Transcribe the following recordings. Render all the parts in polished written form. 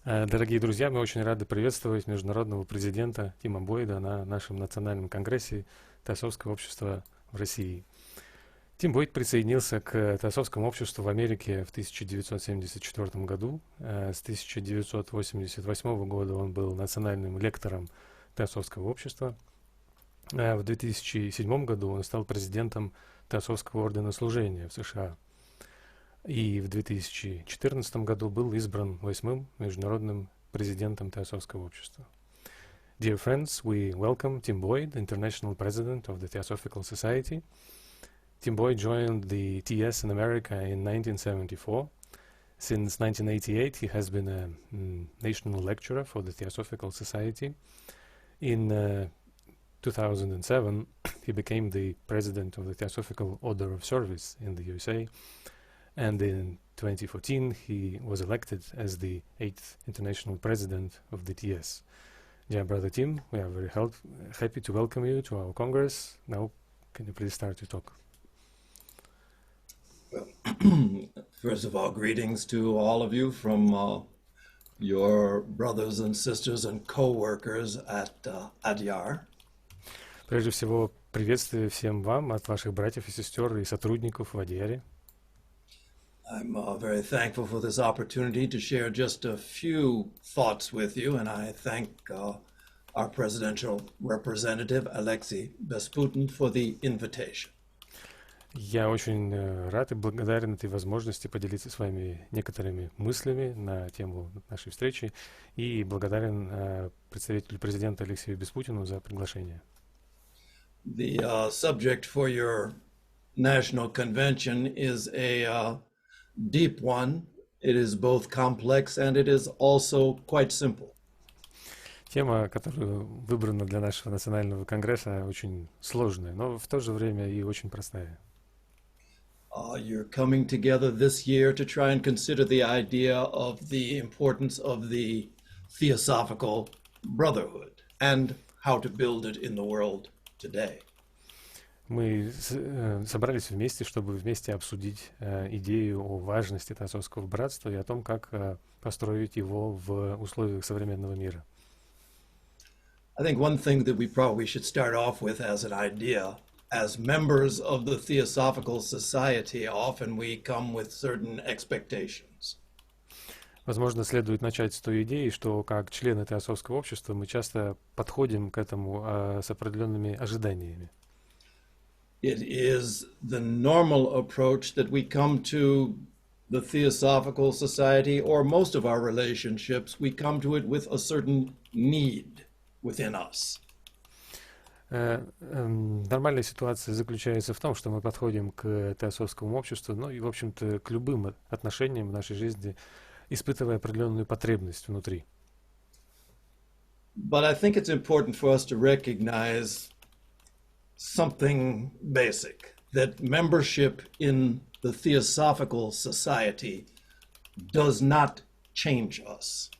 Дорогие друзья, мы очень рады приветствовать международного президента Тима Бойда на нашем национальном конгрессе Теософского общества в России. Тим Бойд присоединился к Теософскому обществу в Америке в 1974 году. С 1988 года он был национальным лектором Теософского общества. В 2007 году он стал президентом Теософского ордена служения в США. И в 2014 году был избран 8-м международным президентом Теософского общества. Dear friends, we welcome Tim Boyd, International President of the Theosophical Society. Tim Boyd joined the TS in America in 1974. Since 1988, he has been a national lecturer for the Theosophical Society. In 2007, he became the president of the Theosophical Order of Service in the USA. And in 2014, he was elected as the 8th international president of the TS. Dear brother Tim, we are very happy to welcome you to our Congress. Now, can you please start your talk? Well, first of all, greetings to all of you from your brothers and sisters and co-workers at Adyar. Прежде всего, приветствие всем вам от ваших братьев и сестер и сотрудников в Адьяре. I'm very thankful for this opportunity to share just a few thoughts with you, and I thank our presidential representative, Alexei Besputin, for the invitation. Я очень рад и благодарен этой возможности поделиться с вами некоторыми мыслями на тему нашей встречи и благодарен представителю президента Алексею Беспутину за приглашение. The subject for your national convention is a deep one. It is both complex and it is also quite simple. Тема, которая выбрана для нашего национального конгресса, очень сложная, но в то же время и очень простая. You're coming together this year to try and consider the idea of the importance of the Theosophical Brotherhood and how to build it in the world today. Мы собрались вместе, чтобы вместе обсудить идею о важности Теософского братства и о том, как построить его в условиях современного мира. I think one thing that we probably should start off with as an idea, as members of the Theosophical Society, often we come with certain expectations. Возможно, следует начать с той идеи, что как члены Теософского общества мы часто подходим к этому с определенными ожиданиями. It is the normal approach that we come to the Theosophical Society, or most of our relationships, we come to it with a certain need within us. Нормальная ситуация заключается в том, что мы подходим к Теософскому обществу, ну и, в общем-то, к любым отношениям в нашей жизни, испытывая определенную потребность внутри. But I think it's important for us to recognize something basic, that membership in the Theosophical Society does not change us.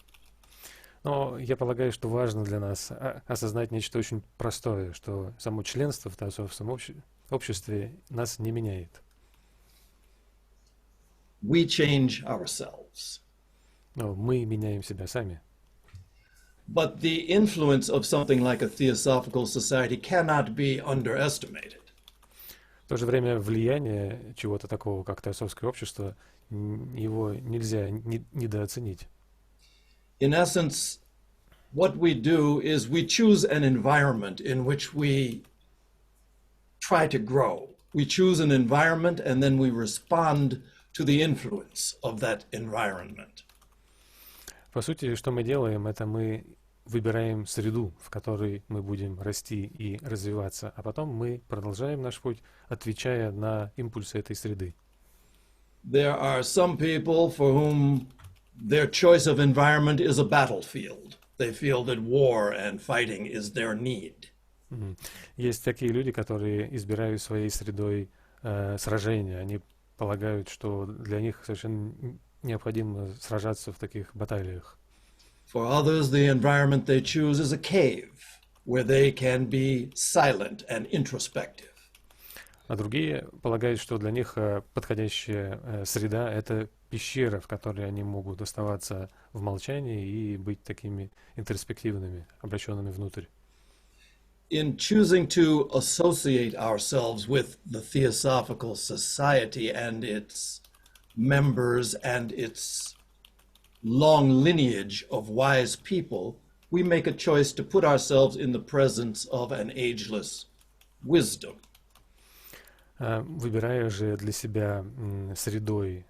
Но я полагаю, что важно для нас осознать нечто очень простое, что само членство в Теософском обществе нас не меняет. We change ourselves. Но мы меняем себя сами. But the influence of something like a Theosophical Society cannot be underestimated. В то же время влияние чего-то такого, как Теософское общество, его нельзя недооценить. In essence, what we do is we choose an environment in which we try to grow. We choose an environment and then we respond to the influence of that environment. По сути, что мы делаем, это мы выбираем среду, в которой мы будем расти и развиваться, а потом мы продолжаем наш путь, отвечая на импульсы этой среды. There are some people for whom their choice of environment is a battlefield. They feel that war and fighting is their need. Есть такие люди, которые избирают своей средой сражения. Они полагают, что для них совершенно необходимо сражаться в таких баталиях. For others, the environment they choose is a cave where they can be silent and introspective. А другие полагают, что для них подходящая среда — это пещера, в которой они могут оставаться в молчании и быть такими интроспективными, обращенными внутрь. In choosing to associate ourselves with the Theosophical Society and its members and its long lineage of wise people, we make a choice to put ourselves in the presence of an ageless wisdom. Выбирая же для себя средой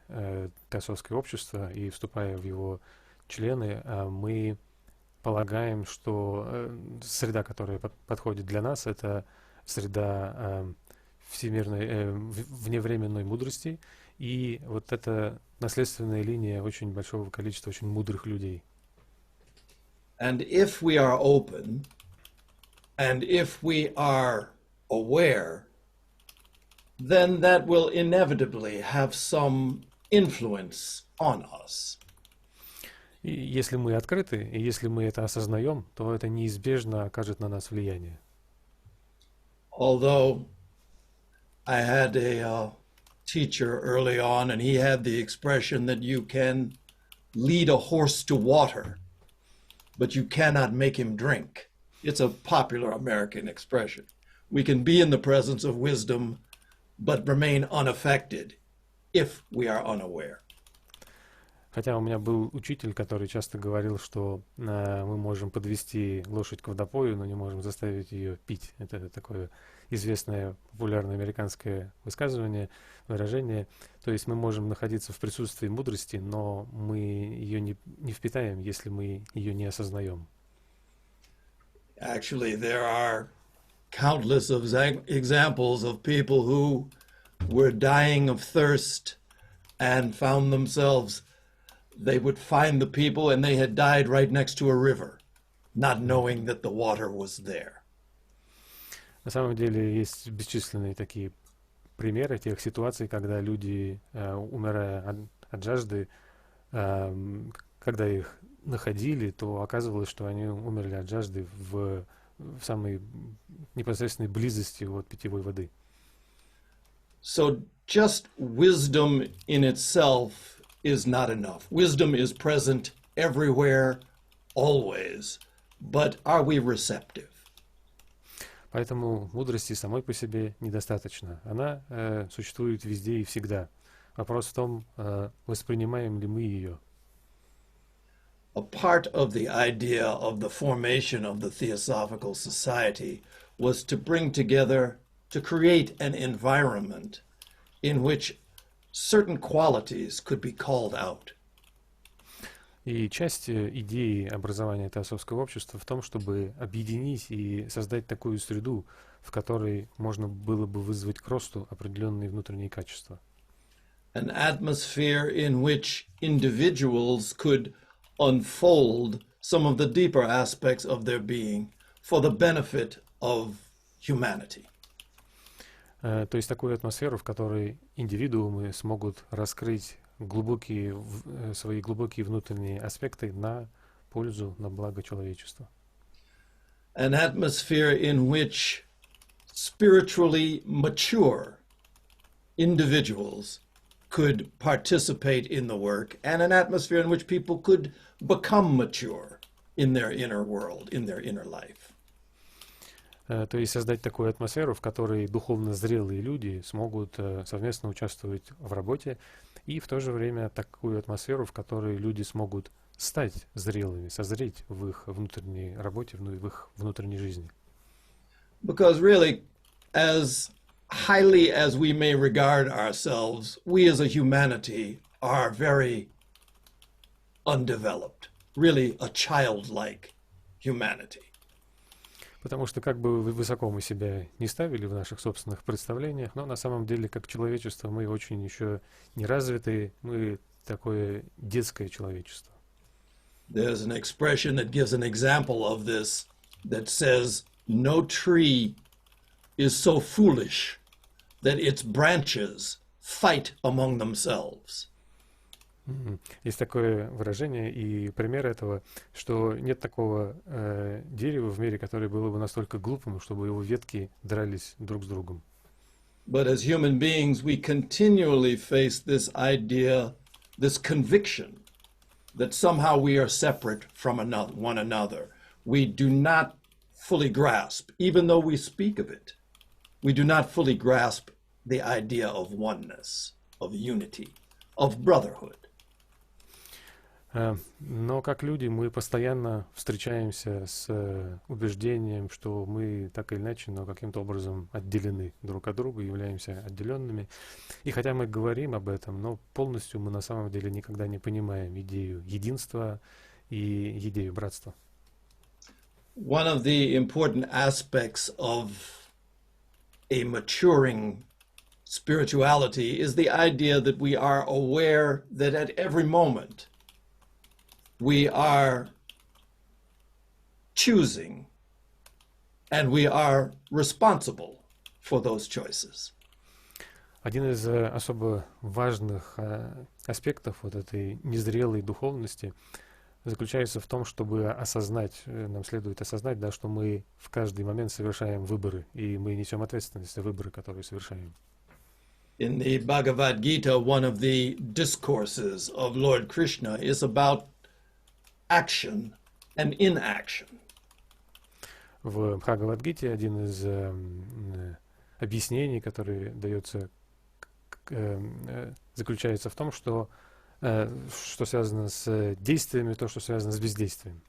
теософское общество и вступая в его члены, мы полагаем, что среда, которая подходит для нас, это среда всемирной, вневременной мудрости, и вот эта наследственная линия очень большого количества очень мудрых людей. And if we are open, and if we are aware, then that will inevitably have some influence on us. И если мы открыты, и если мы это осознаем, то это неизбежно окажет на нас влияние. Although I had a teacher early on, and he had the expression that you can lead a horse to water, but you cannot make him drink. It's a popular American expression. We can be in the presence of wisdom, but remain unaffected if we are unaware. Хотя у меня был учитель, который часто говорил, что мы можем подвести лошадь к водопою, но не можем заставить ее пить. Это такое известное популярное американское высказывание, выражение. То есть мы можем находиться в присутствии мудрости, но мы ее не впитаем, если мы ее не осознаем. Actually, there are countless of examples of people who were dying of thirst and found themselves, they would find the people and they had died right next to a river, not knowing that the water was there. На самом деле есть бесчисленные такие примеры тех ситуаций, когда люди, умирая от жажды, когда их находили, то оказывалось, что они умерли от жажды в самой непосредственной близости от питьевой воды. So just wisdom in itself is not enough. Wisdom is present everywhere, always. But are we receptive? Поэтому мудрости самой по себе недостаточно. Она существует везде и всегда. Вопрос в том, воспринимаем ли мы ее. A part of the idea of the formation of the Theosophical Society was to bring together, to create an environment in which certain qualities could be called out. И часть идеи образования теософского общества в том, чтобы объединить и создать такую среду, в которой можно было бы вызвать к росту определенные внутренние качества. An atmosphere in which individuals could unfold some of the deeper aspects of their being for the benefit of humanity. То есть такую атмосферу, в которой индивидуумы смогут раскрыть свои глубокие внутренние аспекты на пользу, на благо человечества. An atmosphere in which spiritually mature individuals could participate in the work, and an atmosphere in which people could become mature in their inner world, in their inner life. То есть создать такую атмосферу, в которой духовно зрелые люди смогут совместно участвовать в работе, и в то же время такую атмосферу, в которой люди смогут стать зрелыми, созреть в их внутренней работе, в их внутренней жизни. Because really, as highly as we may regard ourselves, we as a humanity are very undeveloped, really a childlike humanity. Потому что как бы высоко мы себя не ставили в наших собственных представлениях, но на самом деле как человечество мы очень еще не развитые, мы такое детское человечество. There's an expression that gives an example of this that says, no tree is so foolish that its branches fight among themselves. Есть такое выражение и пример этого, что нет такого дерева в мире, которое было бы настолько глупым, чтобы его ветки дрались друг с другом. But as human beings, we continually face this idea, this conviction that somehow we are separate from one another. We do not fully grasp, even though we speak of it, we do not fully grasp the idea of oneness, of unity, of brotherhood. Но как люди мы постоянно встречаемся с убеждением, что мы так или иначе, но каким-то образом отделены друг от друга, являемся отделенными. И хотя мы говорим об этом, но полностью мы на самом деле никогда не понимаем идею единства и идею братства. One of the important aspects of a maturing spirituality is the idea that we are aware that at every moment we are choosing and we are responsible for those choices. Один из особо важных аспектов вот этой незрелой духовности заключается в том, чтобы осознать, нам следует осознать, да, что мы в каждый момент совершаем выборы, и мы несем ответственность за выборы, которые совершаем. In the Bhagavad Gita, one of the discourses of Lord Krishna is about action and inaction. В Бхагавад-гите один из объяснений, который дается, заключается в том, что связано с действиями, то, что связано с бездействием.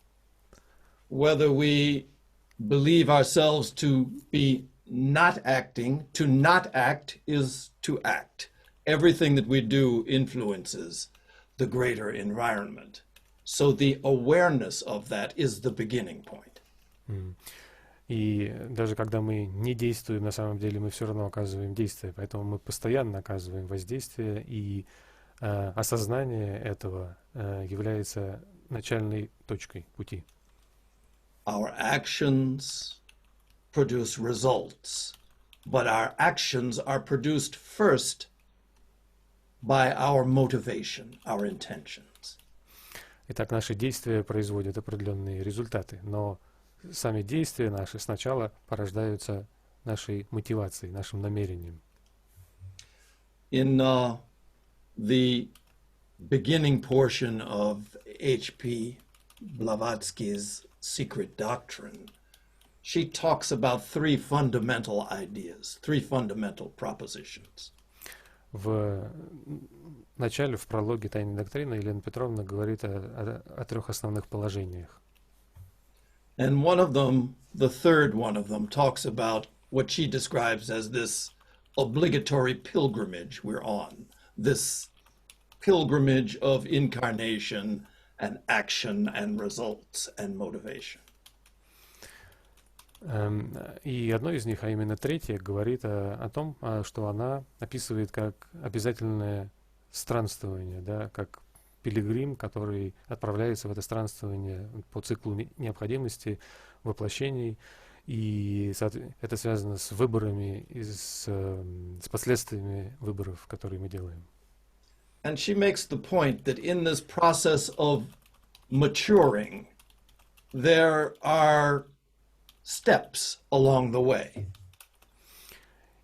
Whether we believe ourselves to be not acting, to not act is to act. Everything that we do influences the greater environment. So the awareness of that is the beginning point. И даже когда мы не действуем, на самом деле мы все равно оказываем действие, поэтому мы постоянно оказываем воздействие, и осознание этого является начальной точкой пути. Our actions produce results, but our actions are produced first by our motivation, our intentions. Итак, наши действия производят определенные результаты, но сами действия наши сначала порождаются нашей мотивацией, нашим намерением. In the beginning portion of H.P.Blawatskay's Secret Doctrine, she talks about three fundamental ideas, three fundamental propositions. В начале, в прологе «Тайной доктрины» Елена Петровна говорит о трех основных положениях. And one of them, the third one of them, talks about what she describes as this obligatory pilgrimage we're on, this pilgrimage of incarnation and action and results and motivation. И одно из них, а именно третье, говорит о том, что она описывает как обязательное странствование, да, как пилигрим, который отправляется в это странствование по циклу необходимости, воплощений, и это связано с выборами и с последствиями выборов, которые мы делаем. And she makes the point that in this process of maturing, there are steps along the way.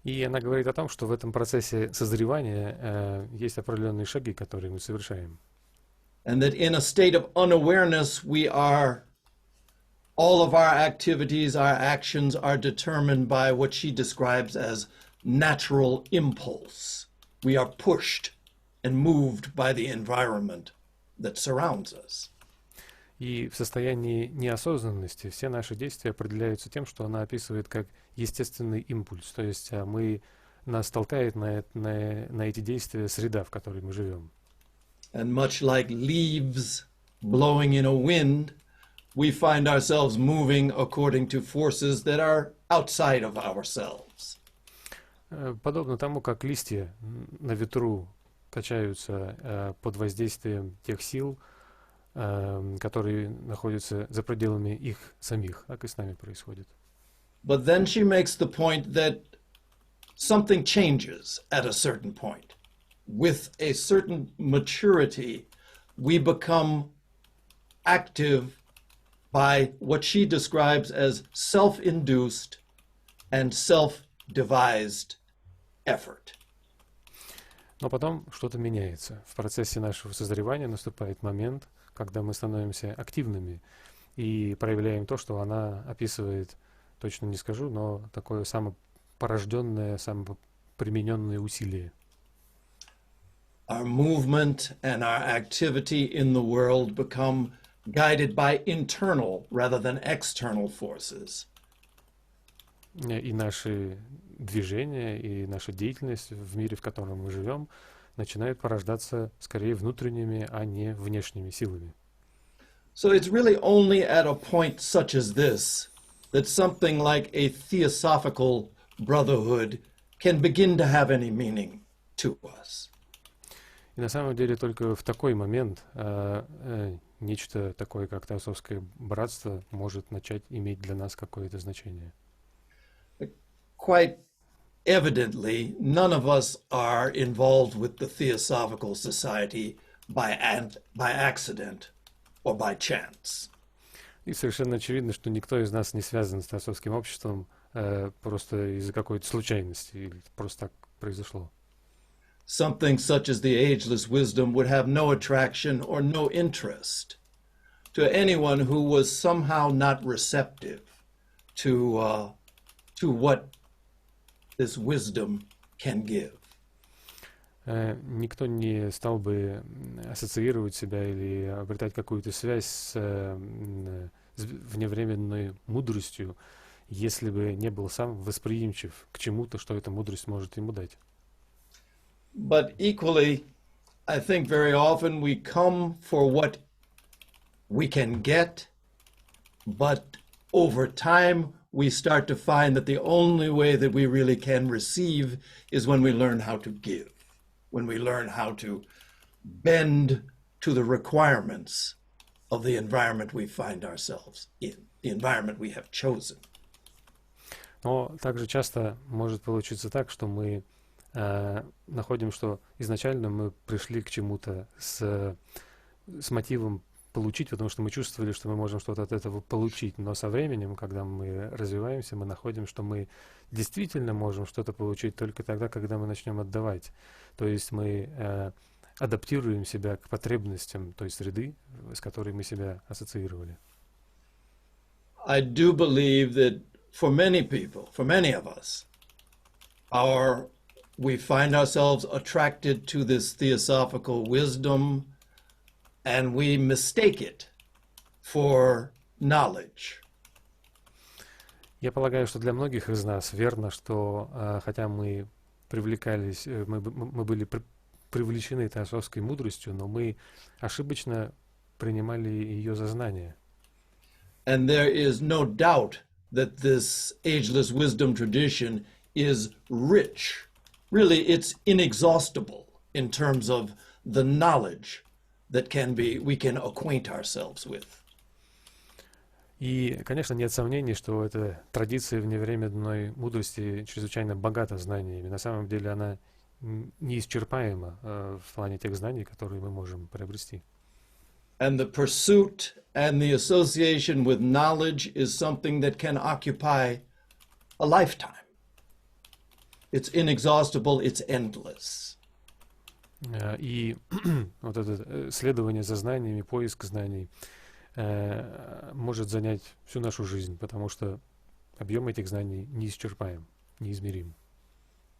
И она говорит о том, что в этом процессе созревания есть определенные шаги, которые мы совершаем. And that in a state of unawareness, all of our activities, our actions are determined by what she describes as natural impulse. We are pushed and moved by the environment that surrounds us. И в состоянии неосознанности все наши действия определяются тем, что она описывает как естественный импульс. То есть нас толкает на эти действия среда, в которой мы живем. And much like leaves blowing in a wind, we find ourselves moving according to forces that are outside of ourselves. Подобно тому, как листья на ветру качаются под воздействием тех сил, которые находятся за пределами их самих, так и с нами происходит. But then she makes the point that something changes at a certain point. With a certain maturity, we become active by what she describes as self-induced and self-devised effort. Но потом что-то меняется. В процессе нашего созревания наступает момент, когда мы становимся активными и проявляем то, что она описывает, точно не скажу, но такое самопорожденное, самопримененное усилие. Our movement and our activity in the world become guided by internal rather than external forces. И наши движения, и наша деятельность в мире, в котором мы живем, начинают порождаться скорее внутренними, а не внешними силами. So it's really only at a point such as this that something like a theosophical brotherhood can begin to have any meaning to us. И на самом деле только в такой момент нечто такое, как Теософское братство, может начать иметь для нас какое-то значение. Quite evidently, none of us are involved with the Theosophical Society by accident or by chance. И совершенно очевидно, что никто из нас не связан с Теософским обществом просто из-за какой-то случайности, или просто так произошло. Something such as the ageless wisdom would have no attraction or no interest to anyone who was somehow not receptive to what this wisdom can give. Никто не стал бы ассоциировать себя или обретать какую-то связь с вневременной мудростью, если бы не был сам восприимчив к чему-то, что эта мудрость может ему дать. But equally, I think very often we come for what we can get, but over time we start to find that the only way that we really can receive is when we learn how to give, when we learn how to bend to the requirements of the environment we find ourselves in, the environment we have chosen. Но также часто может получиться так, что мы находим, что изначально мы пришли к чему-то с мотивом получить, потому что мы чувствовали, что мы можем что-то от этого получить. Но со временем, когда мы развиваемся, мы находим, что мы действительно можем что-то получить только тогда, когда мы начнем отдавать. То есть мы адаптируем себя к потребностям той среды, с которой мы себя ассоциировали. I do believe that for many people, for many of us, we find ourselves attracted to this theosophical wisdom, and we mistake it for knowledge. Я полагаю, что для многих из нас верно, что хотя мы привлекались, мы были привлечены теософской мудростью, но мы ошибочно принимали ее за знание. And there is no doubt that this ageless wisdom tradition is rich. Really, it's inexhaustible in terms of the knowledge that we can acquaint ourselves with. И, конечно, нет сомнений, что эта традиция вневременной мудрости чрезвычайно богата знаниями. На самом деле она неисчерпаема в плане тех знаний, которые мы можем приобрести. And the pursuit and the association with knowledge is something that can occupy a lifetime. It's inexhaustible, it's endless. И вот это следование за знаниями, поиск знаний может занять всю нашу жизнь, потому что объем этих знаний неисчерпаем, неизмерим.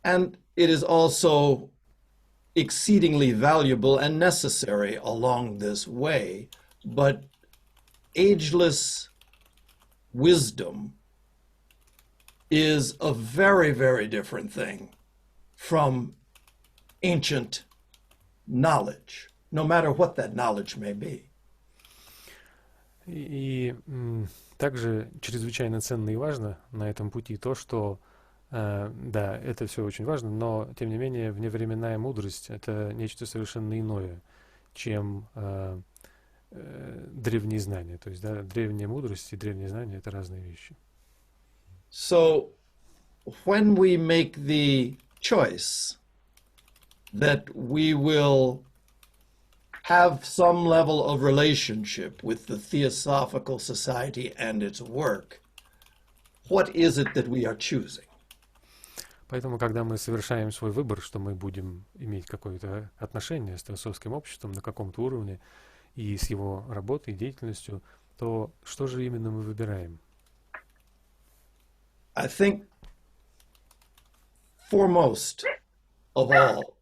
And it is also exceedingly valuable and necessary along this way, but ageless wisdom is a very, very different thing from ancient knowledge, no matter what that knowledge may be. И также чрезвычайно ценно и важно на этом пути то, что да, это все очень важно, но тем не менее вневременная мудрость — это нечто совершенно иное, чем древние знания. То есть, да, древняя мудрость и древние знания — это разные вещи. So when we make the choice that we will have some level of relationship with the Theosophical Society and its work, what is it that we are choosing? Поэтому, когда мы совершаем свой выбор, что мы будем иметь какое-то отношение с теософским обществом на каком-то уровне и с его работой и деятельностью, то что же именно мы выбираем? I think foremost of all,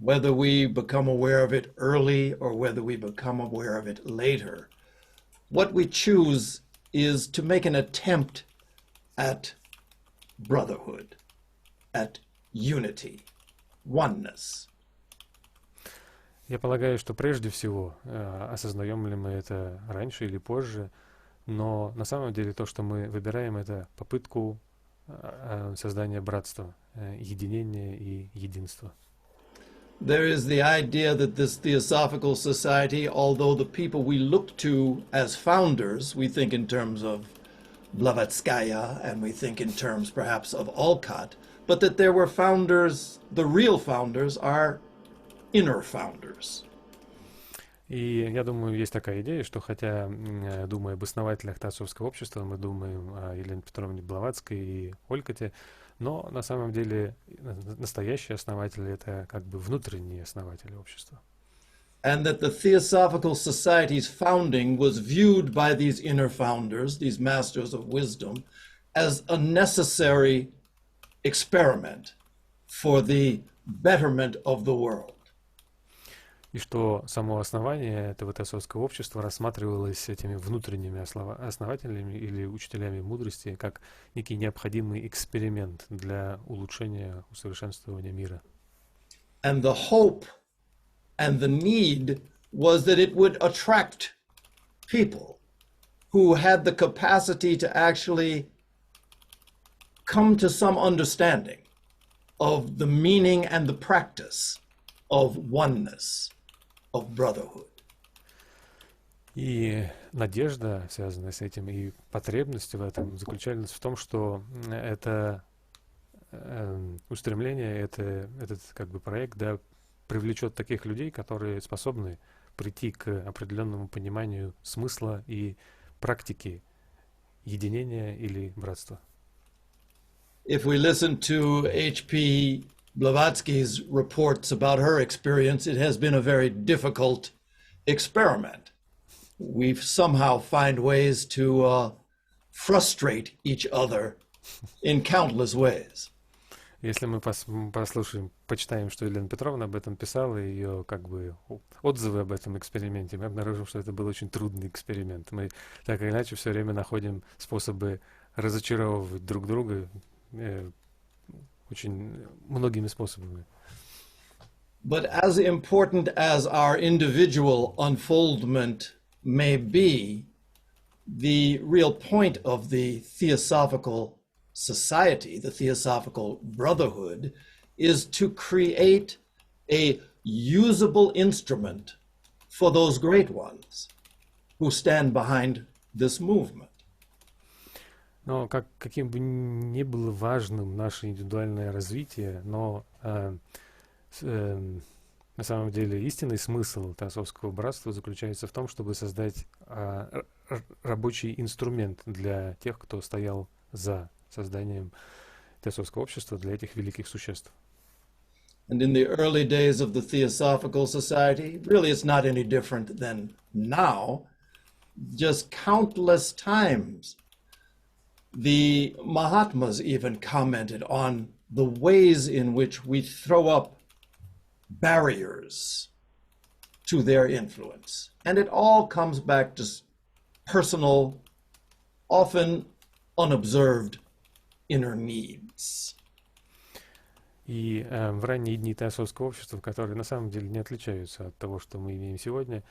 whether we become aware of it early or whether we become aware of it later, what we choose is to make an attempt at brotherhood, at unity, oneness. Я полагаю, что прежде всего, осознаем ли мы это раньше или позже, но на самом деле то, что мы выбираем, это попытку создания братства, единения и единства. There is the idea that this Theosophical Society, although the people we look to as founders, we think in terms of Blavatsky and we think in terms perhaps of Olcott, but that there were founders, the real founders are inner founders. И я думаю, есть такая идея, что хотя, думая об основателях Теософского общества, мы думаем о Елене Петровне Блаватской и Олькоте, но на самом деле настоящие основатели — это как бы внутренние основатели общества. And that the Theosophical Society's founding was viewed by these inner founders, these masters of wisdom, as a necessary experiment for the betterment of the world. И что само основание этого теософского общества рассматривалось этими внутренними основателями или учителями мудрости как некий необходимый эксперимент для улучшения, усовершенствования мира. And the hope and the need was that it would attract people who had the capacity to actually come to some understanding of the meaning and the practice of oneness, of brotherhood. И надежда, связанная с этим, и потребность в этом заключались в том, что это устремление, этот как бы проект, да, привлечет таких людей, которые способны прийти к определенному пониманию смысла и практики единения или братства. If we listen to H.P.Blavatsky's reports about her experience, it has been a very difficult experiment. We somehow find ways to frustrate each other in countless ways. Если мы послушаем, почитаем, что Елена Петровна об этом писала, ее как бы отзывы об этом эксперименте, мы обнаружим, что это был очень трудный эксперимент. Мы так или иначе все время находим способы разочаровывать друг друга очень многими способами. But as important as our individual unfoldment may be, the real point of the Theosophical Society, the Theosophical Brotherhood, is to create a usable instrument for those great ones who stand behind this movement. Но каким бы ни было важным наше индивидуальное развитие, но на самом деле истинный смысл Теософского братства заключается в том, чтобы создать рабочий инструмент для тех, кто стоял за созданием Теософского общества, для этих великих существ. And in the early days of the Theosophical Society, really it's not any different than now, just countless times. The Mahatmas even commented on the ways in which we throw up barriers to their influence. And it all comes back to personal, often unobserved inner needs. И в ранние дни Теософского общества, которые на самом деле не отличаются от того, что мы имеем сегодня,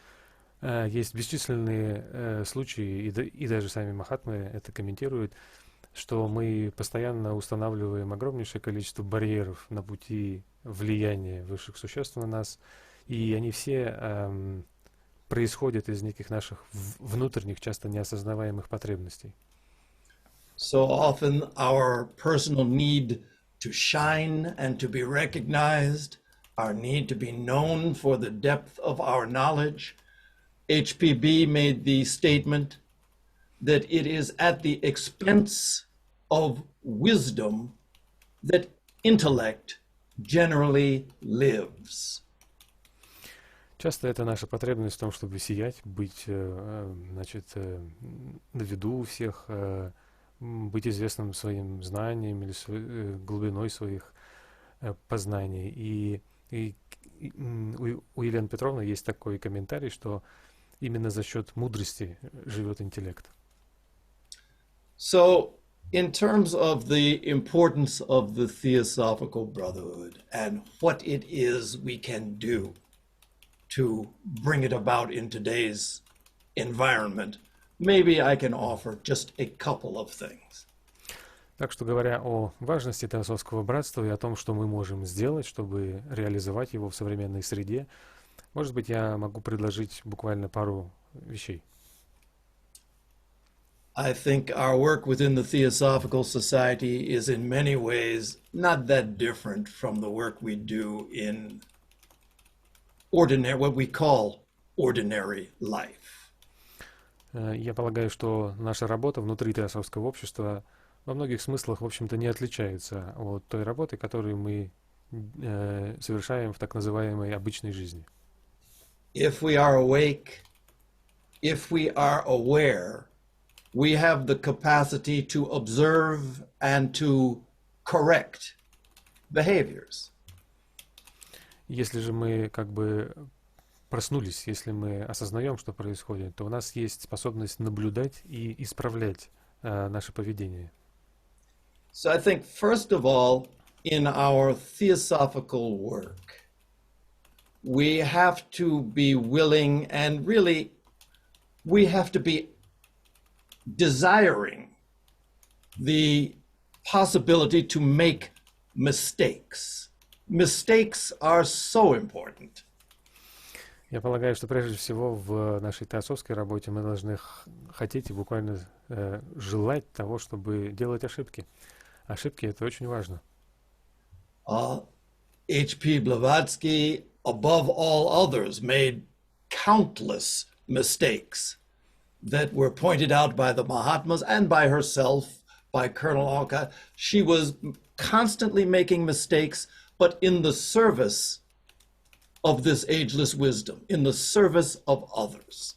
есть бесчисленные случаи, и даже сами Махатмы это комментируют, что мы постоянно устанавливаем огромнейшее количество барьеров на пути влияния высших существ на нас, и они все происходят из неких наших внутренних, часто неосознаваемых потребностей. So often our personal need to shine and to be recognized, our need to be known for the depth of our knowledge. HPB made the statement that it is at the expense of wisdom that intellect generally lives. Часто это наша потребность в том, чтобы сиять, быть, значит, на виду у всех, быть известным своим знанием или глубиной своих познаний. И у Елены Петровны есть такой комментарий, что именно за счет мудрости живет интеллект. So, in terms of the importance of the Theosophical Brotherhood and what it is we can do to bring it about in today's environment, maybe I can offer just a couple of things. Так что, говоря о важности Теософского братства и о том, что мы можем сделать, чтобы реализовать его в современной среде, может быть, я могу предложить буквально пару вещей. I think our work within the Theosophical Society is in many ways not that different from the work we do in ordinary, what we call ordinary life. Я полагаю, что наша работа внутри Теософского общества во многих смыслах, в общем-то, не отличается от той работы, которую мы совершаем в так называемой обычной жизни. If we are awake, if we are aware, we have the capacity to observe and to correct behaviors. Если же мы как бы проснулись, если мы осознаем, что происходит, то у нас есть способность наблюдать и исправлять наше поведение. So I think, first of all, in our theosophical work, we have to be willing and really we have to be desiring the possibility to make mistakes. Mistakes are so important. Я полагаю, что прежде всего в нашей теософской работе мы должны хотеть и буквально желать того, чтобы делать ошибки. Ошибки — это очень важно. H.P.Blawatской, above all others, made countless mistakes that were pointed out by the Mahatmas and by herself, by Colonel Alcott. She was constantly making mistakes, but in the service of this ageless wisdom, in the service of others.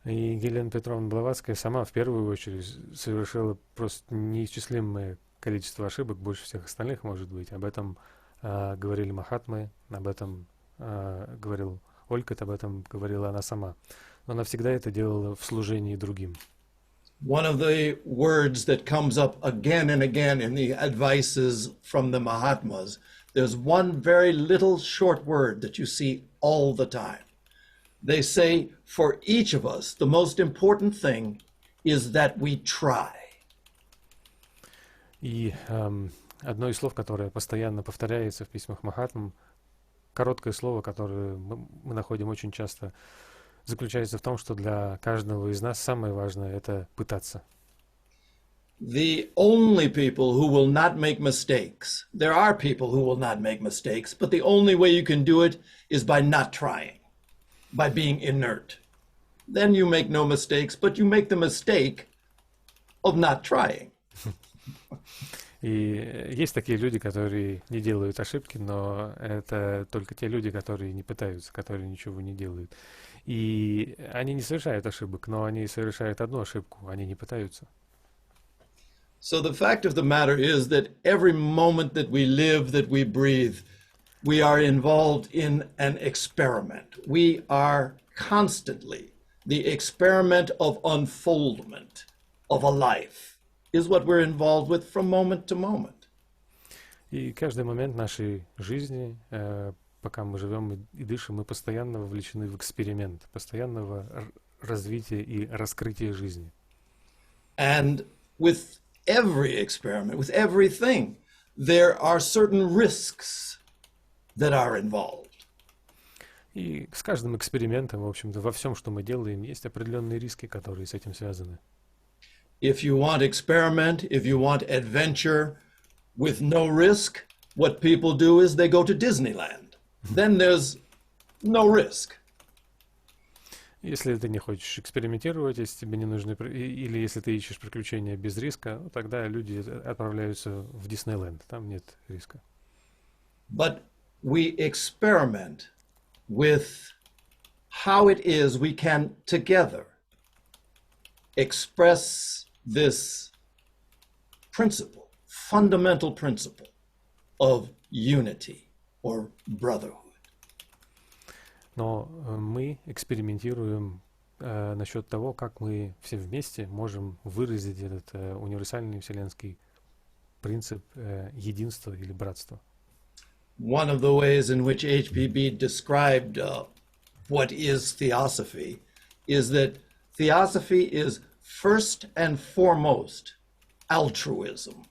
И Елена Петровна Блаватская сама в первую очередь совершила просто неисчислимое количество ошибок, больше всех остальных, может быть. Об этом говорили Махатмы, об этом говорил Олькот, об этом говорила она сама. Но она всегда это делала в служении другим. One of the words that comes up again and again in the advices from the Mahatmas, there's one very little short word that you see all the time. They say, for each of us, the most important thing is that we try. И одно из слов, которое постоянно повторяется в письмах Махатм, короткое слово, которое мы находим очень часто, заключается в том, что для каждого из нас самое важное — это пытаться. The only people who will not make mistakes, there are people who will not make mistakes, but the only way you can do it is by not trying, by being inert. Then you make no mistakes, but you make the mistake of not trying. И есть такие люди, которые не делают ошибки, но это только те люди, которые не пытаются, которые ничего не делают. И они не совершают ошибок, но они совершают одну ошибку, они не пытаются. So the fact of the matter is that every moment that we live, that we breathe, we are involved in an experiment. We are constantly the experiment of unfoldment of a life. Is what we're involved with from moment to moment. И каждый момент нашей жизни, пока мы живем и дышим, мы постоянно вовлечены в эксперимент, постоянного развития и раскрытия жизни. And with every experiment, with everything, there are certain risks that are involved. И с каждым экспериментом, в общем-то, во всем, что мы делаем, есть определенные риски, которые с этим связаны. If you want experiment, if you want adventure with no risk, what people do is they go to Disneyland. Then there's no risk. Если ты не хочешь экспериментировать, если тебе не нужны, или если ты ищешь приключения без риска, ну, тогда люди отправляются в Диснейленд, там нет риска. But we experiment with how it is we can together express this principle, fundamental principle of unity or brotherhood. Но мы экспериментируем насчет того, как мы все вместе можем выразить этот универсальный вселенский принцип единства или братства. One of the ways in which H.P.B. described what is theosophy is that theosophy is first and foremost altruism,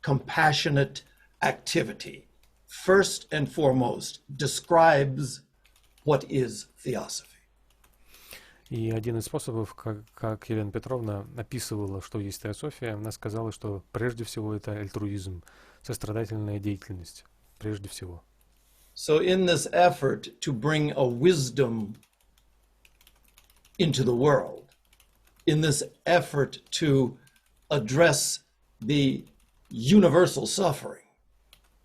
compassionate activity. First and foremost describes what is theosophy. И один из способов, как Елена Петровна описывала, что есть теософия, она сказала, что прежде всего это альтруизм, сострадательная деятельность, прежде всего. So in this effort to bring a wisdom into the world, in this effort to address the universal suffering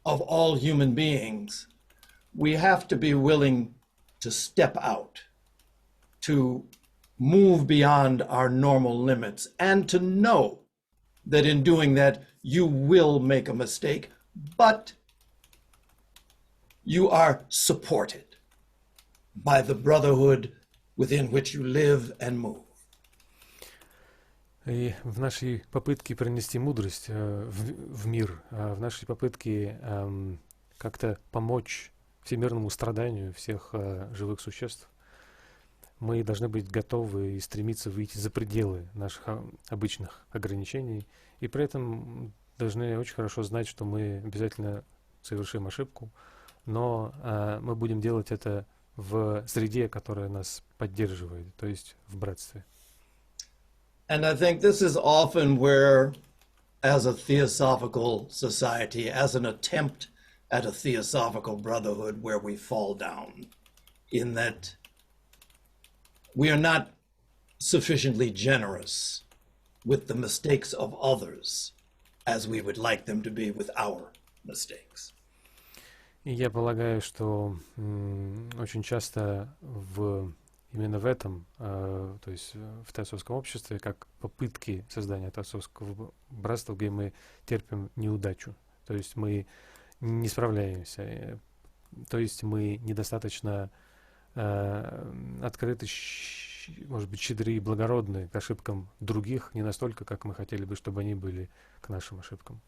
of all human beings, we have to be willing to step out, to move beyond our normal limits, and to know that in doing that, you will make a mistake, but you are supported by the brotherhood within which you live and move. И в нашей попытке принести мудрость в мир, в нашей попытке как-то помочь всемирному страданию всех живых существ, мы должны быть готовы и стремиться выйти за пределы наших обычных ограничений, и при этом должны очень хорошо знать, что мы обязательно совершим ошибку, но мы будем делать это в среде, которая нас поддерживает, то есть в братстве. And I think this is often where, as a theosophical society, as an attempt at a theosophical brotherhood, where we fall down, in that we are not sufficiently generous with the mistakes of others as we would like them to be with our mistakes. И я полагаю, что очень часто именно в этом, то есть в теософском обществе, как попытки создания теософского братства, где мы терпим неудачу, то есть мы не справляемся, то есть мы недостаточно открыты, может быть, щедры и благородны к ошибкам других, не настолько, как мы хотели бы, чтобы они были к нашим ошибкам.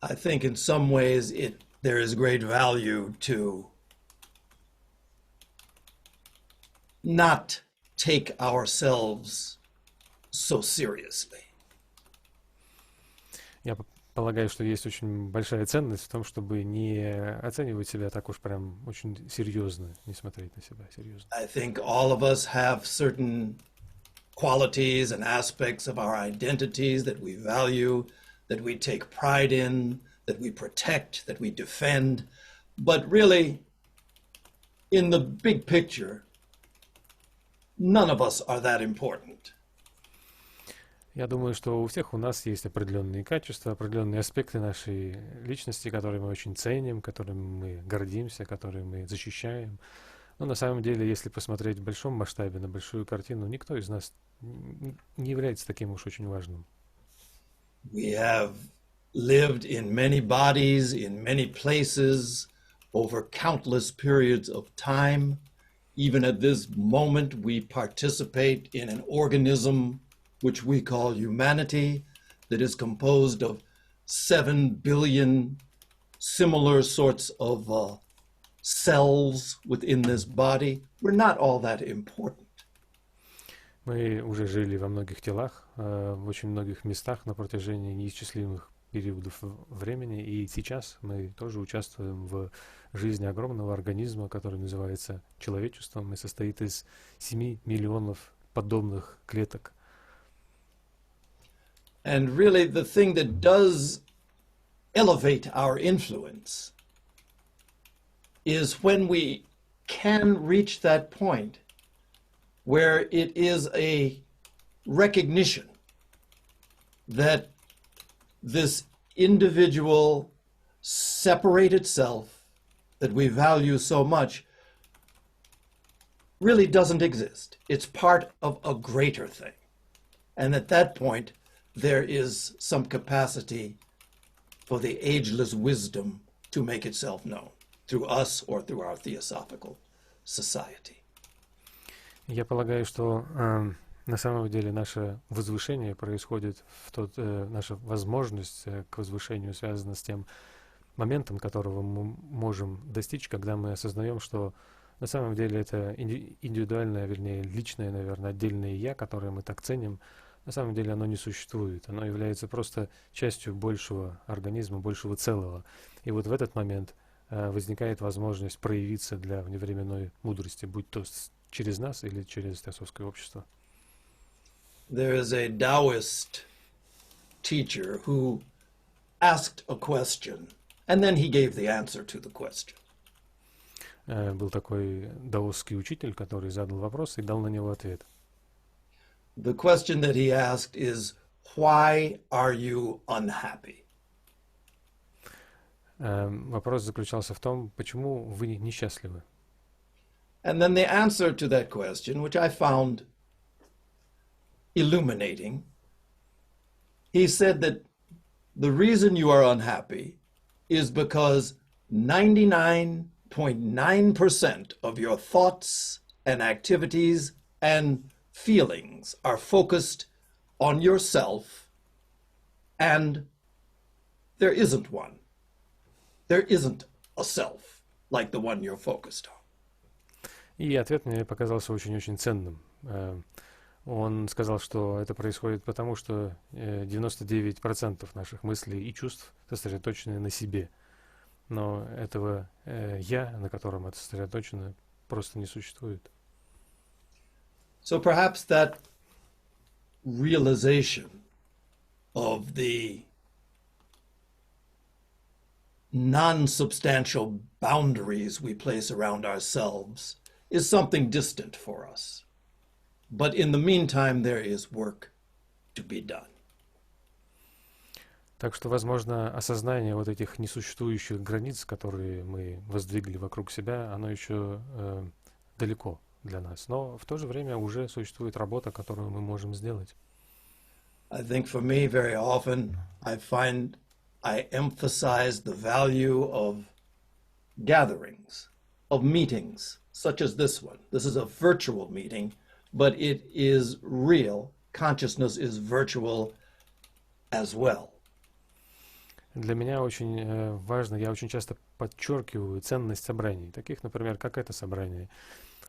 I think in some ways there is great value to not take ourselves so seriously. Я полагаю, что есть очень большая ценность в том, чтобы не оценивать себя так уж прям очень серьезно, не смотреть на себя серьезно. I think all of us have certain qualities and aspects of our identities that we value, that we take pride in, that we protect, that we defend. But really, in the big picture, none of us are that important. Я думаю, что у всех у нас есть определенные качества, определенные аспекты нашей личности, которые мы очень ценим, которыми мы гордимся, которые мы защищаем. Но на самом деле, если посмотреть в большом масштабе, на большую картину, никто из нас не является таким уж очень важным. We have lived in many bodies, in many places, over countless periods of time. Even at this moment, we participate in an organism which we call humanity, that is composed of 7 billion similar sorts of cells within this body. We're not all that important. Мы уже жили во многих телах, в очень многих местах на протяжении неисчислимых периодов времени, и сейчас мы тоже участвуем в жизни огромного организма, который называется человечеством и состоит из 7 миллионов подобных клеток. And really the thing that does elevate our influence is when we can reach that point where it is a recognition that this individual separated self that we value so much really doesn't exist. It's part of a greater thing. And at that point, there is some capacity for the ageless wisdom to make itself known through us or through our Theosophical society. Я полагаю, что на самом деле наше возвышение происходит наша возможность к возвышению связана с тем моментом, которого мы можем достичь, когда мы осознаем, что на самом деле это индивидуальное, вернее, личное, наверное, отдельное «я», которое мы так ценим, на самом деле оно не существует. Оно является просто частью большего организма, большего целого. И вот в этот момент возникает возможность проявиться для вневременной мудрости, будь то через нас или через теософское общество. There is a Taoist teacher who asked a question, and then he gave the answer to the question. Был такой даосский учитель, который задал вопрос и дал на него ответ. The question that he asked is, why are you unhappy? Вопрос заключался в том, почему вы несчастливы. And then the answer to that question, which I found illuminating, he said that the reason you are unhappy is because 99.9% of your thoughts and activities and feelings are focused on yourself, and there isn't one. There isn't a self like the one you're focused on. И ответ мне показался очень-очень ценным. Он сказал, что это происходит потому, что 99% наших мыслей и чувств сосредоточены на себе. Но этого «я», на котором это сосредоточено, просто не существует. So perhaps that realization of the non-substantial boundaries we place around ourselves is something distant for us. But in the meantime, there is work to be done. Так что, возможно, осознание вот этих несуществующих границ, которые мы воздвигли вокруг себя, оно еще далеко для нас. Но в то же время уже существует работа, которую мы можем сделать. I think for me, very often, I find I emphasize the value of gatherings, of meetings, such as this one. This is a virtual meeting, but it is real. Consciousness is virtual as well. Для меня очень важно, я очень часто подчеркиваю ценность собраний, таких, например, как это собрание.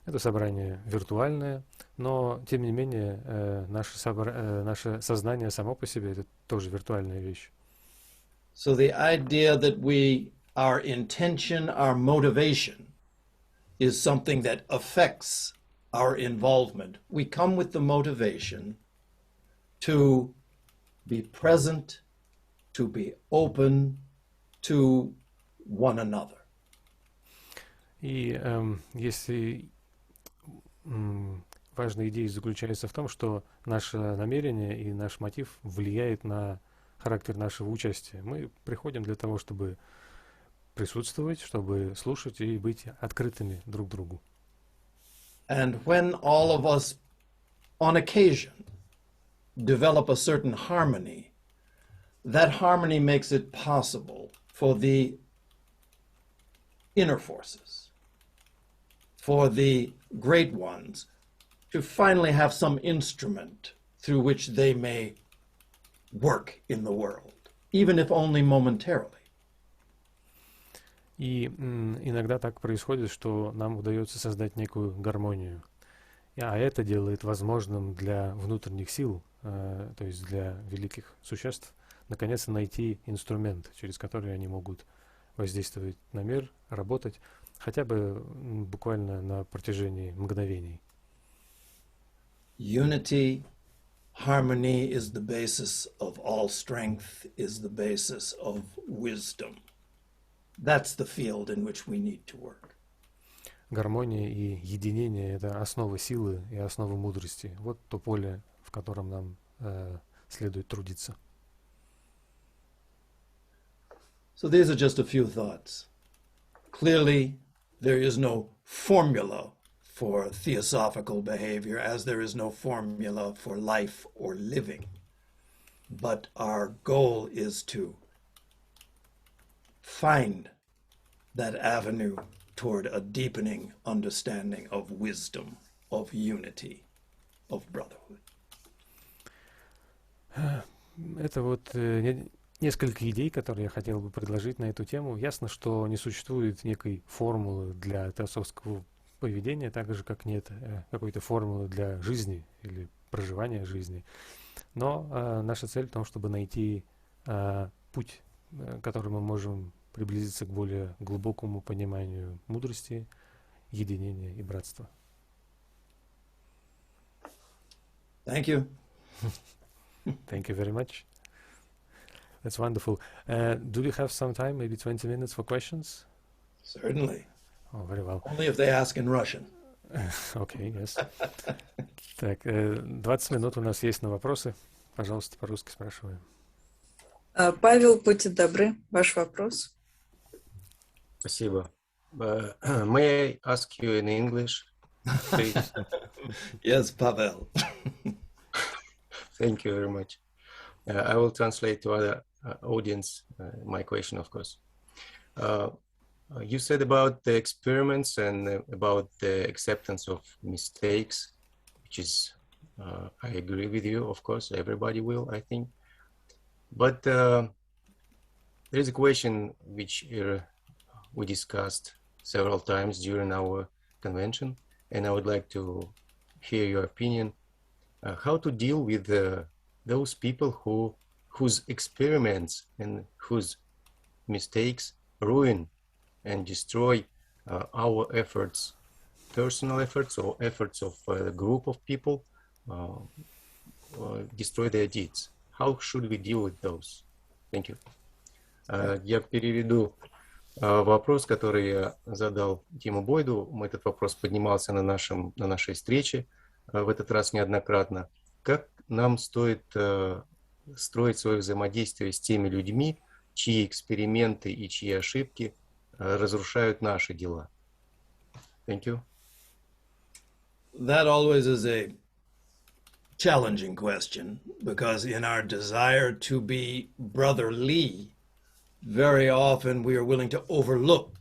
Это собрание виртуальное, но, тем не менее, наше сознание само по себе — это тоже виртуальная вещь. So the idea that our intention, our motivation is something that affects our involvement. We come with the motivation to be present, to be open to one another. И если важная идея заключается в том, что наше намерение и наш мотив влияет на характер нашего участия. Мы приходим для того, чтобы присутствовать, чтобы слушать и быть открытыми друг другу. And when all of us, on occasion, develop a certain harmony, that harmony makes it possible for the inner forces, for the great ones, to finally have some instrument through which they may work in the world, even if only momentarily. И иногда так происходит, что нам удается создать некую гармонию. А это делает возможным для внутренних сил, то есть для великих существ, наконец-то найти инструмент, через который они могут воздействовать на мир, работать, хотя бы буквально на протяжении мгновений. Unity, harmony is the basis of all strength, is the basis of wisdom. That's the field in which we need to work. гармония и единение — это основа силы и основа мудрости. Вот то поле, в котором нам следует трудиться. So these are just a few thoughts. Clearly, there is no formula for theosophical behavior, as there is no formula for life or living. But our goal is to find that avenue toward a deepening understanding of wisdom, of unity, of brotherhood. Это вот несколько идей, которые я хотел бы предложить на эту тему. Ясно, что не существует некой формулы для теософского поведения, так же, как нет какой-то формулы для жизни или проживания жизни. Но наша цель в том, чтобы найти путь, которым мы можем приблизиться к более глубокому пониманию мудрости, единения и братства. Thank you. Thank you very much. That's wonderful. Do we have some time, maybe 20 minutes for questions? Certainly. Oh, very well. Only if they ask in Russian. Okay, yes. Так, 20 минут у нас есть на вопросы. Пожалуйста, по-русски спрашиваем. Павел, будьте добры, ваш вопрос. Спасибо. May I ask you in English, please? Yes, Pavel. Thank you very much. I will translate to other audience my question, of course. You said about the experiments and about the acceptance of mistakes, which is, I agree with you, of course, everybody will, I think. But there is a question which we discussed several times during our convention, and I would like to hear your opinion. How to deal with those people whose experiments and whose mistakes ruin and destroy our efforts, personal efforts or efforts of a group of people, destroy their deeds. How should we deal with those? Thank you. Я переведу вопрос, который я задал Тиму Бойду. Этот вопрос поднимался на нашей встрече в этот раз неоднократно. Как нам стоит строить свое взаимодействие с теми людьми, чьи эксперименты и чьи ошибки разрушают наши дела? Thank you. That always is a challenging question, because in our desire to be brotherly, very often we are willing to overlook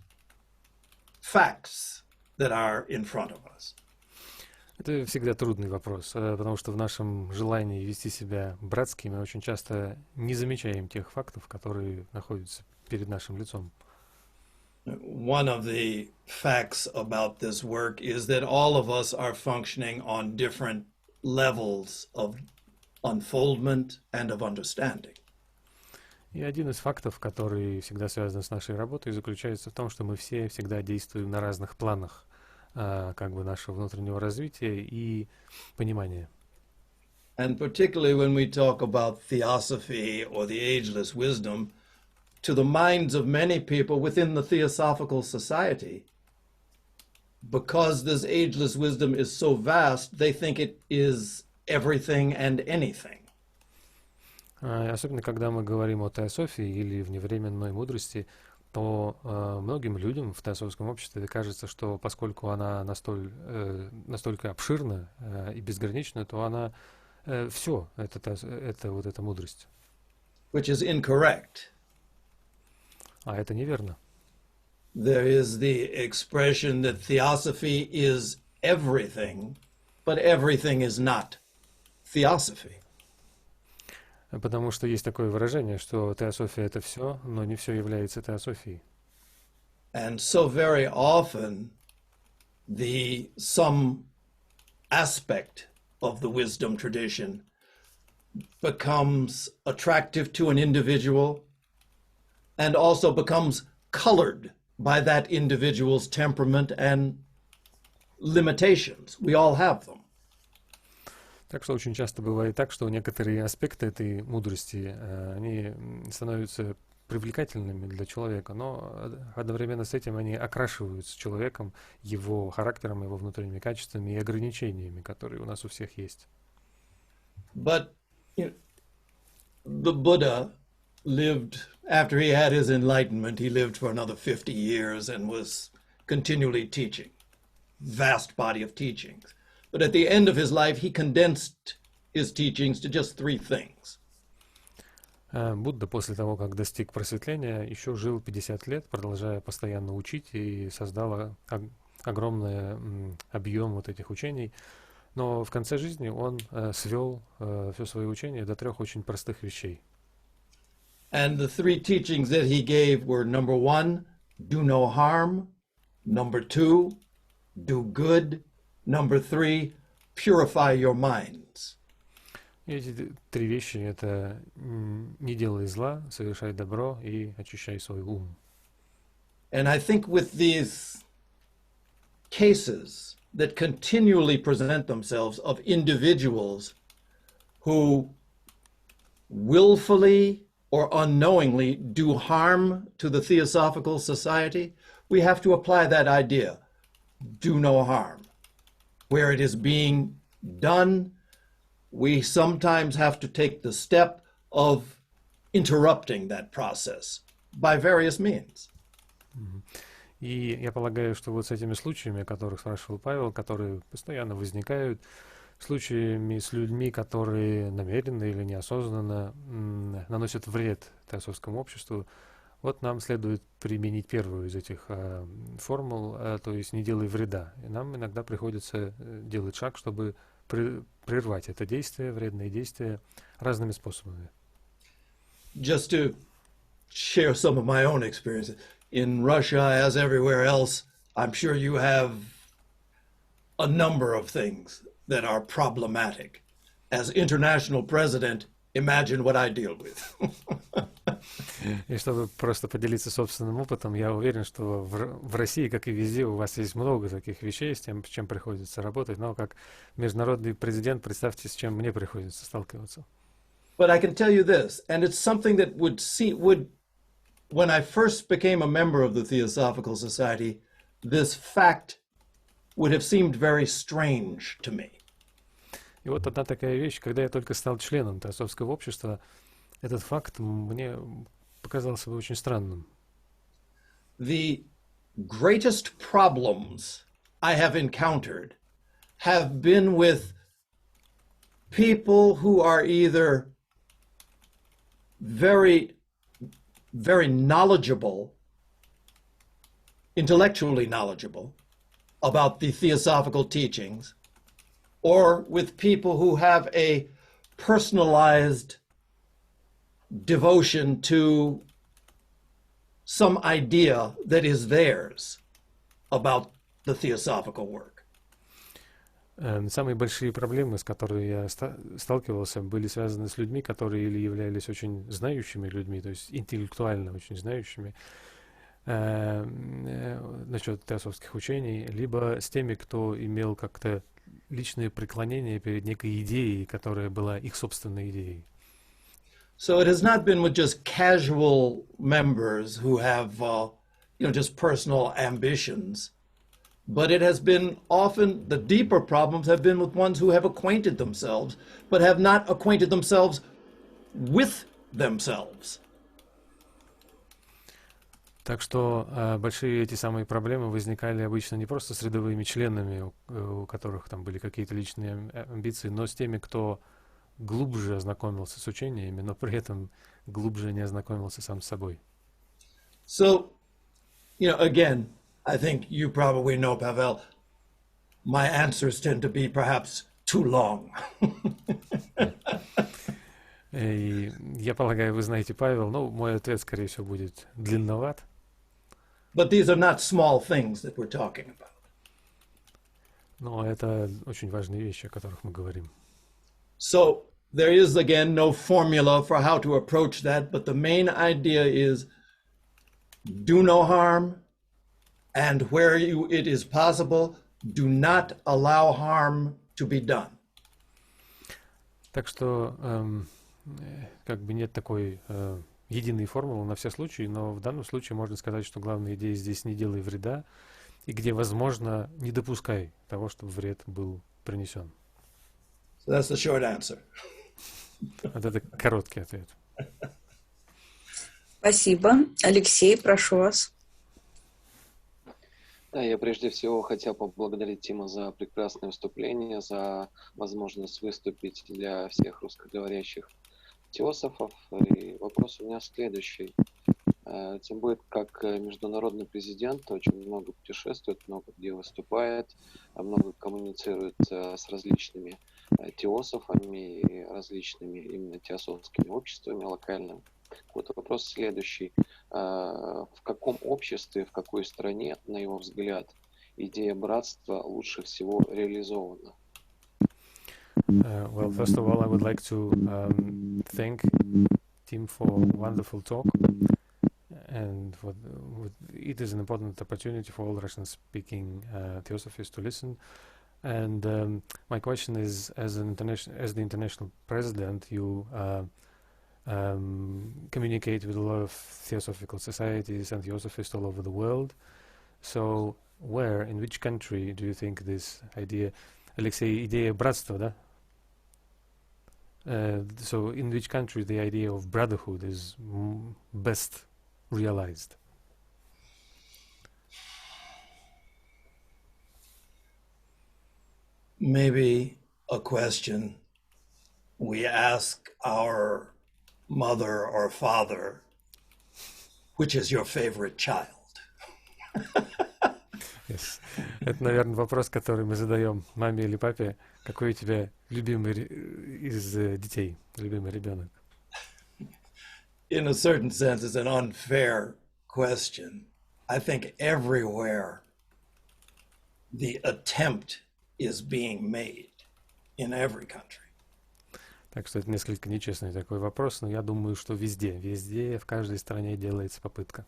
facts that are in front of us. Это всегда трудный вопрос, потому что в нашем желании вести себя братски мы очень часто не замечаем тех фактов, которые находятся перед нашим лицом. One of the facts about this work is that all of us are functioning on different levels of unfoldment and of understanding. И один из фактов, который всегда связан с нашей работой, заключается в том, что мы все всегда действуем на разных планах как бы нашего внутреннего развития и понимания. And particularly when we talk about theosophy or the ageless wisdom, to the minds of many people within the Theosophical Society, because this ageless wisdom is so vast, they think it is everything and anything. Особенно, когда мы говорим о теософии или вневременной мудрости, то многим людям в теософском обществе кажется, что поскольку она настолько обширна и безгранична, то она все, это вот эта мудрость. Which is incorrect. А это неверно. There is the expression that theosophy is everything, but everything is not theosophy. Потому что есть такое выражение, что теософия — это все, но не все является теософией. And so very often some aspect of the wisdom tradition becomes attractive to an individual and also becomes colored by that individual's temperament and limitations. We all have them. Так что очень часто бывает так, что некоторые аспекты этой мудрости, они становятся привлекательными для человека, но одновременно с этим они окрашиваются человеком, его характером, его внутренними качествами и ограничениями, которые у нас у всех есть. But you know, the Buddha lived, after he had his enlightenment, he lived for another 50 years and was continually teaching, vast body of teachings. But at the end of his life, he condensed his teachings to just 3 things. Будда после того, как достиг просветления, еще жил 50 лет, продолжая постоянно учить, и создал огромный объем вот этих учений. Но в конце жизни он свел все свое учение до 3 очень простых вещей. And the 3 teachings that he gave were, number 1, do no harm, number 2, do good, number 3, purify your minds. И эти 3 вещи — это не делай зла, совершай добро и очищай свой ум. And I think with these cases that continually present themselves of individuals who willfully or unknowingly do harm to the Theosophical Society, we have to apply that idea, do no harm. Where it is being done, we sometimes have to take the step of interrupting that process by various means. И я полагаю, что вот с этими случаями, о которых спрашивал Павел, которые постоянно возникают, случаями с людьми, которые намеренно или неосознанно наносят вред теософскому обществу, вот нам следует применить первую из этих формул, то есть не делай вреда. И нам иногда приходится делать шаг, чтобы прервать это действие, вредное действие, разными способами. Just to share some of my own experiences. In Russia, as everywhere else, I'm sure you have a number of things that are problematic. As international president, imagine what I deal with. И чтобы просто поделиться собственным опытом, я уверен, что в России, как и везде, у вас есть много таких вещей, с чем приходится работать. Но как международный президент, представьте, с чем мне приходится сталкиваться. But I can tell you this, and it's something that when I first became a member of the Theosophical Society, this fact would have seemed very strange to me. И вот одна такая вещь, когда я только стал членом Теософского общества, этот факт мне показался бы очень странным. The greatest problems I have encountered have been with people who are either very knowledgeable, intellectually knowledgeable about the theosophical teachings, or with people who have a personalized devotion to some idea that is theirs about the theosophical work. Самые большие проблемы, с которыми я сталкивался, были связаны с людьми, которые или являлись очень знающими людьми, то есть интеллектуально очень знающими насчет теософских учений, либо с теми, кто имел как-то личное преклонение перед некой идеей, которая была их собственной идеей. So it has not been with just casual members who have, just personal ambitions, but it has been often, the deeper problems have been with ones who have acquainted themselves, but have not acquainted themselves with themselves. Так что большие эти самые проблемы возникали обычно не просто с рядовыми членами, у которых там были какие-то личные амбиции, но с теми, кто глубже ознакомился с учениями, но при этом глубже не ознакомился сам с собой. So, again, I think you probably know, Pavel, my answers tend to be perhaps too long. И я полагаю, вы знаете, Павел, мой ответ, скорее всего, будет длинноват. But these are not small things that we're talking about. Но это очень важные вещи, о которых мы говорим. So there is, again, no formula for how to approach that, but the main idea is do no harm, and where it is possible, do not allow harm to be done. Так что как бы нет такой единые формулы на все случаи, но в данном случае можно сказать, что главная идея здесь не делай вреда, и где возможно, не допускай того, чтобы вред был принесен. So that's the short answer. Вот это короткий ответ. Спасибо. Алексей, прошу вас. Да, я прежде всего хотел поблагодарить Тима за прекрасное выступление, за возможность выступить для всех русскоговорящих теософов. И вопрос у меня следующий. Тим Бойд, как международный президент, очень много путешествует, много где выступает, много коммуницирует с различными теософами и различными именно теософскими обществами локальными. Вот вопрос следующий. В каком обществе, в какой стране, на его взгляд, идея братства лучше всего реализована? Well, first of all, I would like to thank Tim for a wonderful talk. And it is an important opportunity for all Russian-speaking Theosophists to listen. And my question is, as the international president, you communicate with a lot of theosophical societies and theosophists all over the world. So, in which country do you think this idea, Alexei, идея братства, да? So, in which country the idea of brotherhood is best realized? Maybe a question we ask our mother or father, which is your favorite child? Yes. Это, наверное, вопрос, который мы задаем маме или папе. Какой у тебя любимый из детей, любимый ребенок? In a certain sense, it's an unfair question. I think everywhere the attempt is being made in every country. Так что это несколько нечестный такой вопрос, но я думаю, что везде, в каждой стране делается попытка.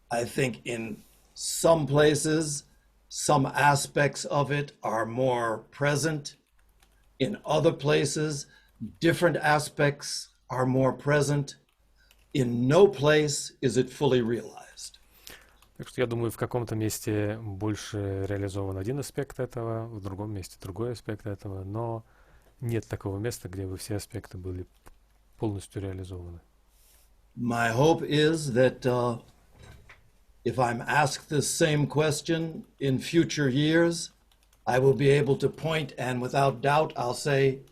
I think in some places, some aspects of it are more present. In other places, different aspects are more present. In no place is it fully realized. Так что я думаю, в каком-то месте больше реализован один аспект этого, в другом месте другой аспект этого, но нет такого места, где бы все аспекты были полностью реализованы. My hope is that if I'm asked this same question in future years, I will be able to point, and without doubt, I'll say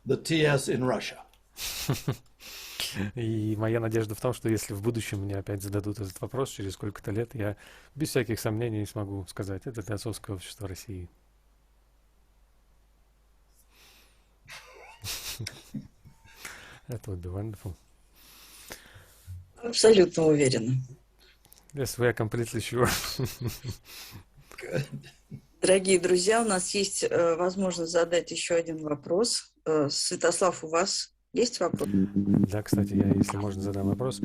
the TS in Russia. И моя надежда в том, что если в будущем мне опять зададут этот вопрос через сколько-то лет, я без всяких сомнений смогу сказать, это Теософское общество России. That would be wonderful. Абсолютно уверена. Yes, we are completely sure. Good. Дорогие друзья, у нас есть возможность задать еще один вопрос. Святослав, у вас есть вопрос? Да, кстати, я, если можно, задам вопрос.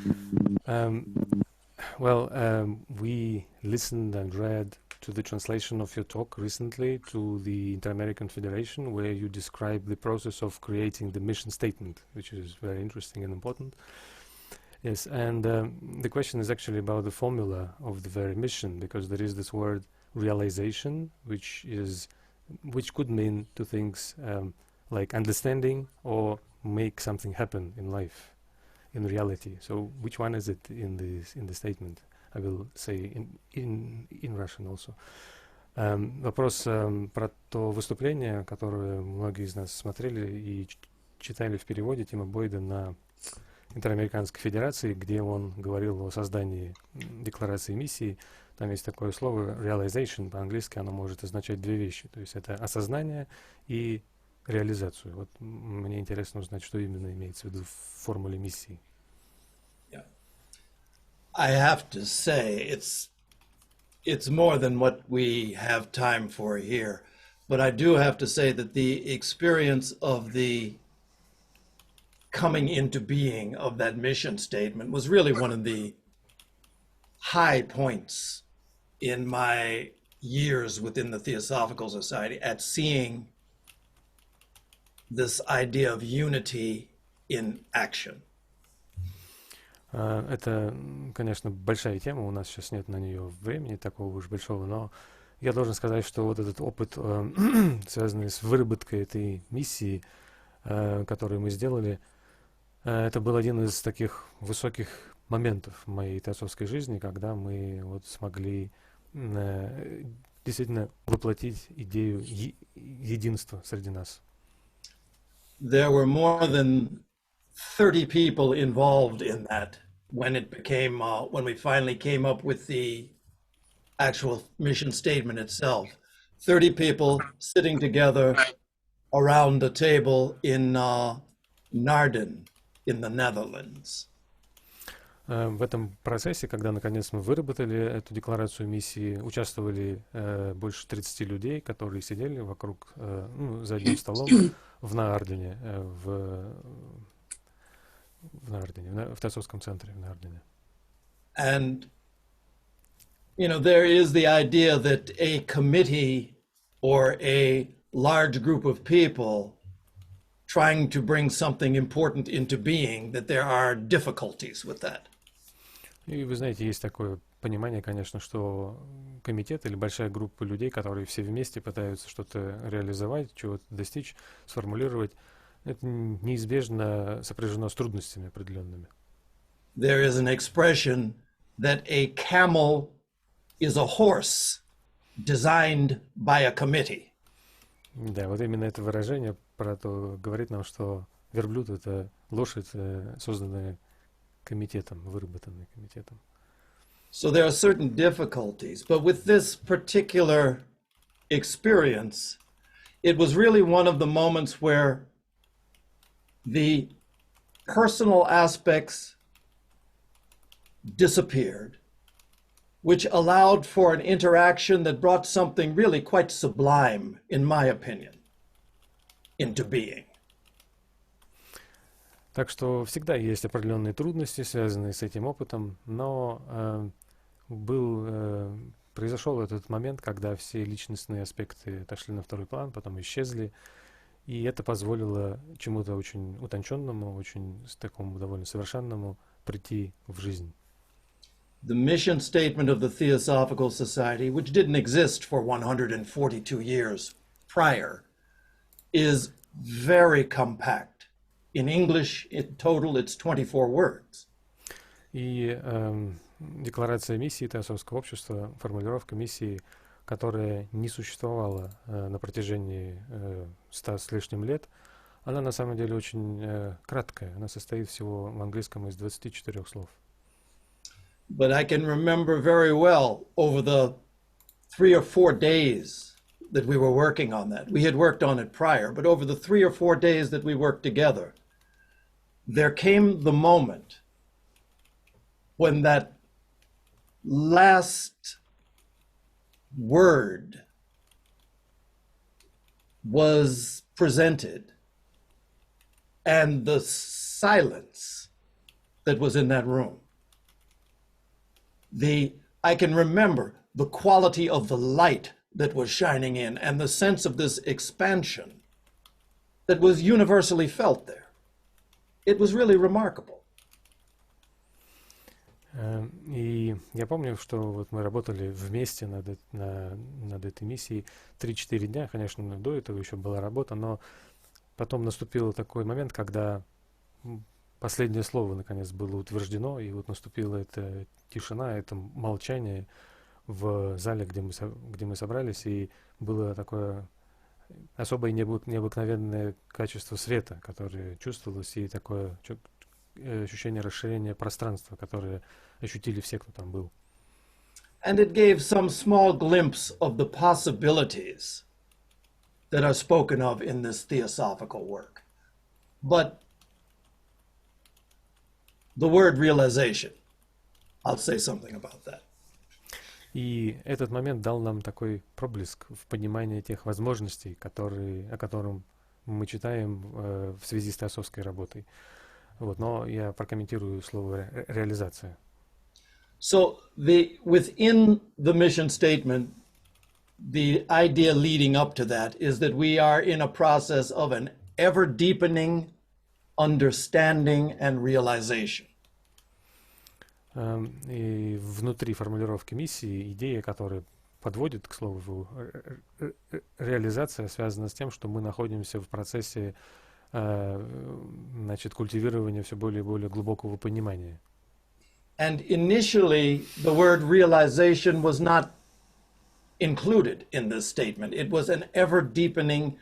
We listened and read to the translation of your talk recently to the Inter-American Federation, where you describe the process of creating the mission statement, which is very interesting and important. Yes, and the question is actually about the formula of the very mission, because there is this word realization, which could mean two things like understanding or make something happen in life, in reality. So which one is it in the statement? I will say in Russian also. Вопрос про то выступление, которое многие из нас смотрели и читали в переводе Тима Бойда на Интерамериканской Федерации, где он говорил о создании декларации миссии. Там есть такое слово realization, по-английски оно может означать две вещи. То есть это осознание и реализацию. Вот мне интересно узнать, что именно имеется в виду в формуле миссии. I have to say it's more than what we have time for here, but I do have to say that the experience of the coming into being of that mission statement was really one of the high points in my years within the Theosophical Society at seeing this idea of unity in action. Это, конечно, большая тема, у нас сейчас нет на нее времени такого уж большого, но я должен сказать, что вот этот опыт, связанный с выработкой этой миссии, которую мы сделали, это был один из таких высоких моментов в моей теософской жизни, когда мы вот смогли действительно воплотить идею единства среди нас. There were more than 30 people involved in that when it became, when we finally came up with the actual mission statement itself. 30 people sitting together around the table in Naarden in the Netherlands. В этом процессе, когда наконец мы выработали эту декларацию миссии, участвовали больше 30 людей, которые сидели вокруг, за одним столом в Наардене, в Теософском центре в Наардене. And, you know, there is the idea that a committee or a large group of people trying to bring something important into being, that there are difficulties with that. И вы знаете, есть такое понимание, конечно, что комитет или большая группа людей, которые все вместе пытаются что-то реализовать, чего-то достичь, сформулировать, это неизбежно сопряжено с трудностями определенными. There is an expression that a camel is a horse designed by a committee. Да, вот именно это выражение про то говорит нам, что верблюд — это лошадь, созданная комитетом, выработанная комитетом. So there are certain difficulties, but with this particular experience, it was really one of the moments where the personal aspects disappeared, which allowed for an interaction that brought something really quite sublime, in my opinion, into being. Так что всегда есть определенные трудности, связанные с этим опытом, но произошел этот момент, когда все личностные аспекты отошли на второй план, потом исчезли, и это позволило чему-то очень утонченному, очень такому довольно совершенному прийти в жизнь. The mission statement of the Theosophical Society, which didn't exist for 142 years prior, is very compact. In English, in total, it's 24 words. И декларация миссии Теософского общества, формулировка миссии, которая не существовала на протяжении 100 с лишним лет, она на самом деле очень краткая. Она состоит всего в английском из 24 слов. But I can remember very well over the 3 or 4 days that we were working on that. We had worked on it prior, but over the 3 or 4 days that we worked together, there came the moment when that last word was presented and the silence that was in that room. I can remember the quality of the light that was shining in and the sense of this expansion that was universally felt there. It was really remarkable. И я помню, что вот мы работали вместе над этой миссией 3-4 дня. Конечно, до этого еще была работа, но потом наступил такой момент, когда последнее слово наконец было утверждено, и вот наступила эта тишина, это молчание в зале, где мы собрались, и было такое особое необыкновенное качество света, которое чувствовалось, и такое ощущение расширения пространства, которое ощутили все, кто там был. And it gave some small glimpse of the possibilities that are spoken of in this theosophical work. But the word realization, I'll say something about that. И этот момент дал нам такой проблеск в понимании тех возможностей, о котором мы читаем в связи с теософской работой. Вот, но я прокомментирую слово реализация. So within the mission statement, the idea leading up to that is that we are in a process of an ever deepening understanding and realization. И внутри формулировки миссии идея, которая подводит к слову реализация, связана с тем, что мы находимся в процессе значит, культивирования все более и более глубокого понимания. And initially, the word realization was not included in this statement. It was an ever-deepening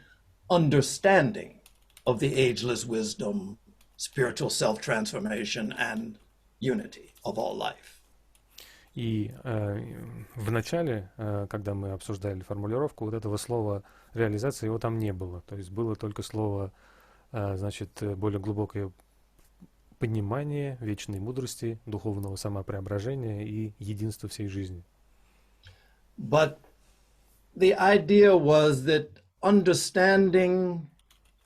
understanding of the ageless wisdom, spiritual self-transformation, and unity of all life. И в начале, когда мы обсуждали формулировку, вот этого слова реализация, его там не было. То есть было только слово, значит, более глубокое понимание вечной мудрости, духовного самопреображения и единства всей жизни. But the idea was that understanding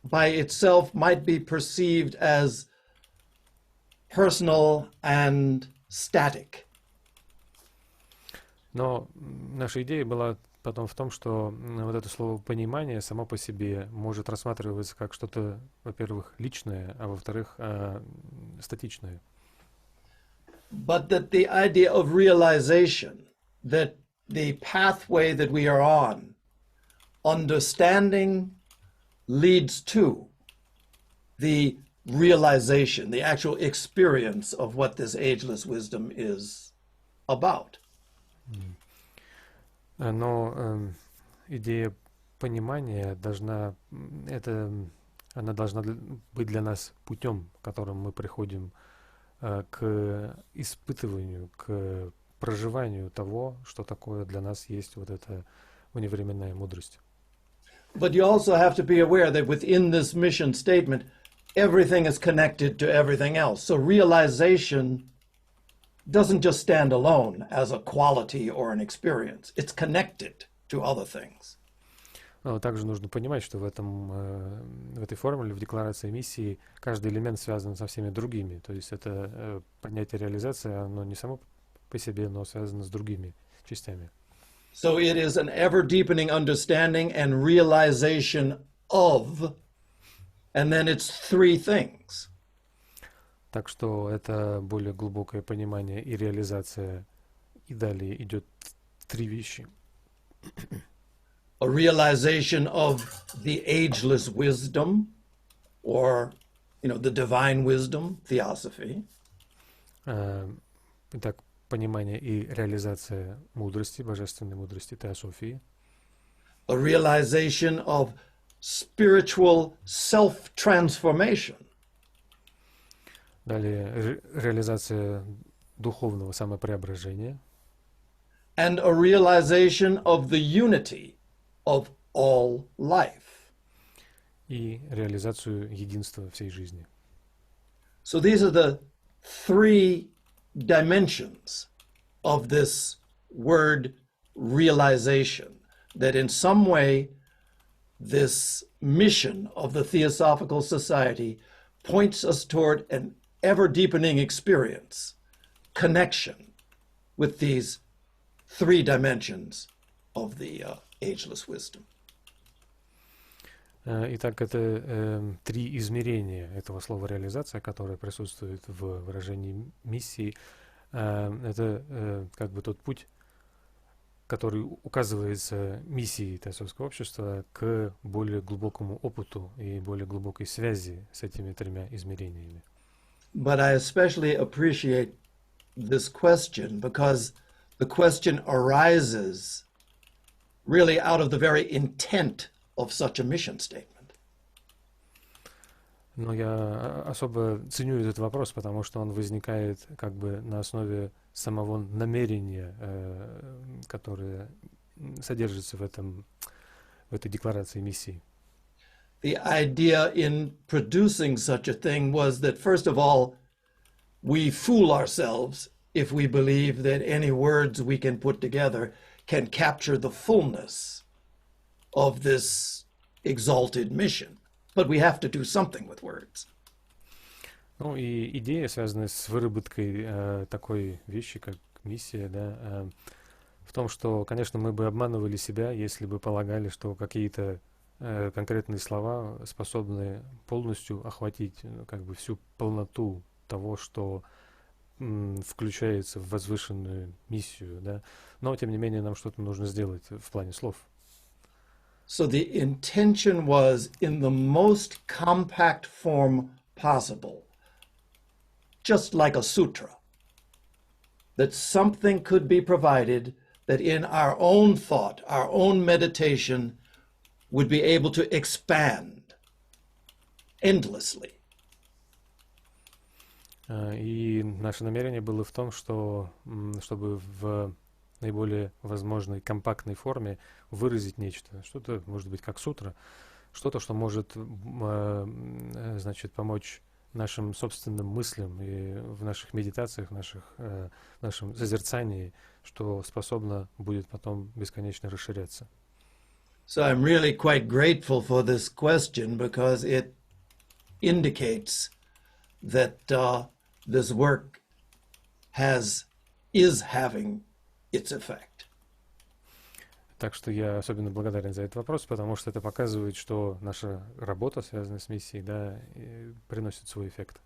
by itself might be perceived as personal and static. Но наша идея была потом в том, что вот это слово «понимание» само по себе может рассматриваться как что-то, во-первых, личное, а во-вторых, статичное. But that the idea of realization, that the pathway that we are on, understanding leads to the realization, the actual experience of what this ageless wisdom is about. Но идея понимания она должна быть для нас путем, которым мы приходим к испытыванию, к проживанию того, что такое для нас есть вот эта вневременная мудрость. But you also have to be aware that within this mission statement, everything is connected to everything else. So realization doesn't just stand alone as a quality or an experience. It's connected to other things. Но также нужно понимать, что в этой формуле, в декларации миссии, каждый элемент связан со всеми другими. То есть это понятие реализации, оно не само по себе, но связано с другими частями. So it is an ever-deepening understanding and realization of, and then it's three things. Так что это более глубокое понимание и реализация, и далее идет три вещи. A realization of the ageless wisdom, or, the divine wisdom, Theosophy. Итак, понимание и реализация мудрости, божественной мудрости, Теософии. A realization of spiritual self-transformation. Далее реализация духовного самопреображения. And a realization of the unity of all life. И реализацию единства всей жизни. So these are the three dimensions of this word realization, that in some way this mission of the Theosophical Society points us toward an ever-deepening experience, connection with these three dimensions of the ageless wisdom. Итак, это три измерения этого слова «реализация», которое присутствует в выражении миссии. Это как бы тот путь, который указывается миссией Теософского общества к более глубокому опыту и более глубокой связи с этими тремя измерениями. But I especially appreciate this question because the question arises really out of the very intent of such a mission statement. Но я особо ценю этот вопрос, потому что он возникает как бы на основе самого намерения, которое содержится в этой декларации миссии. The idea in producing such a thing was that, first of all, we fool ourselves if we believe that any words we can put together can capture the fullness of this exalted mission. But we have to do something with words. Ну и идея, связанная с выработкой такой вещи, как миссия, да, в том, что, конечно, мы бы обманывали себя, если бы полагали, что какие-то конкретные слова способны полностью охватить как бы всю полноту того, что включается в возвышенную миссию, да, но тем не менее нам что-то нужно сделать в плане слов. So the intention was in the most compact form possible, just like a sutra, that something could be provided that in our own thought, our own meditation would be able to expand endlessly. И наше намерение было в том, что чтобы в наиболее возможной компактной форме выразить нечто, что-то, может быть, как сутра, что-то, что может, значит, помочь нашим собственным мыслям и в наших медитациях, в нашем созерцании, что способно будет потом бесконечно расширяться. So I'm really quite grateful for this question because it indicates that this work is having its effect. Так что я особенно благодарен за этот вопрос, потому что это показывает, что наша работа, связанная с миссией, да, приносит свой эффект.